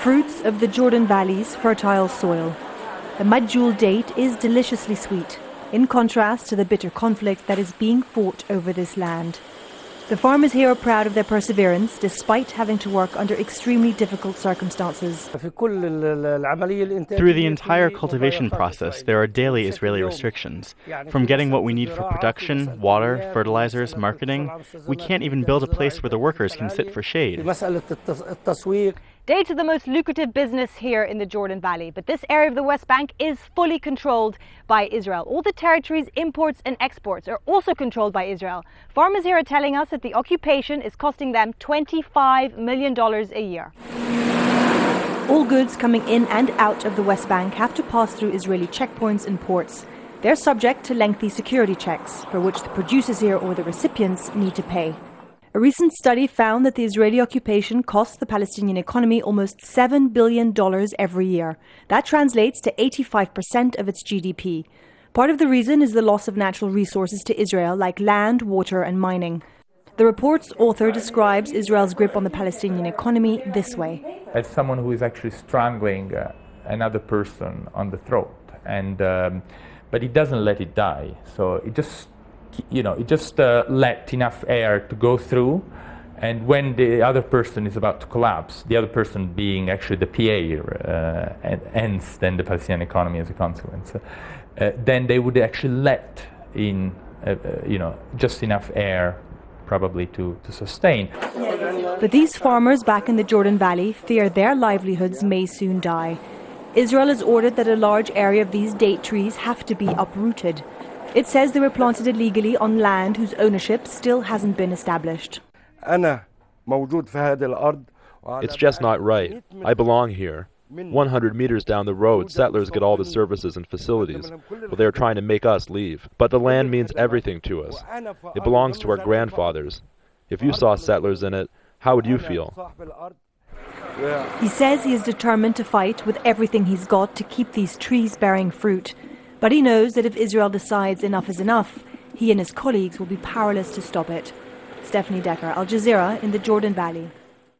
fruits of the Jordan Valley's fertile soil. The Majjul date is deliciously sweet, in contrast to the bitter conflict that is being fought over this land. The farmers here are proud of their perseverance, despite having to work under extremely difficult circumstances. Through the entire cultivation process, there are daily Israeli restrictions. From getting what we need for production, water, fertilizers, marketing, we can't even build a place where the workers can sit for shade. Dates are the most lucrative business here in the Jordan Valley, but this area of the West Bank is fully controlled by Israel. All the territory's imports and exports are also controlled by Israel. Farmers here are telling us that the occupation is costing them $25 million a year. All goods coming in and out of the West Bank have to pass through Israeli checkpoints and ports. They're subject to lengthy security checks, for which the producers here or the recipients need to pay. A recent study found that the Israeli occupation costs the Palestinian economy almost $7 billion every year. That translates to 85% of its GDP. Part of the reason is the loss of natural resources to Israel, like land, water and mining. The report's author describes Israel's grip on the Palestinian economy this way. As someone who is actually strangling another person on the throat, but it doesn't let it die. So it just let enough air to go through, and when the other person is about to collapse, the other person being actually the PA, and ends then the Palestinian economy as a consequence, then they would actually let in, just enough air probably to sustain. But these farmers back in the Jordan Valley fear their livelihoods may soon die. Israel has ordered that a large area of these date trees have to be uprooted. It says they were planted illegally on land whose ownership still hasn't been established. It's just not right. I belong here. 100 meters down the road, settlers get all the services and facilities. Well, they're trying to make us leave. But the land means everything to us. It belongs to our grandfathers. If you saw settlers in it, how would you feel? He says he is determined to fight with everything he's got to keep these trees bearing fruit. But he knows that if Israel decides enough is enough, he and his colleagues will be powerless to stop it. Steffanie Dekker, Al Jazeera in the Jordan Valley.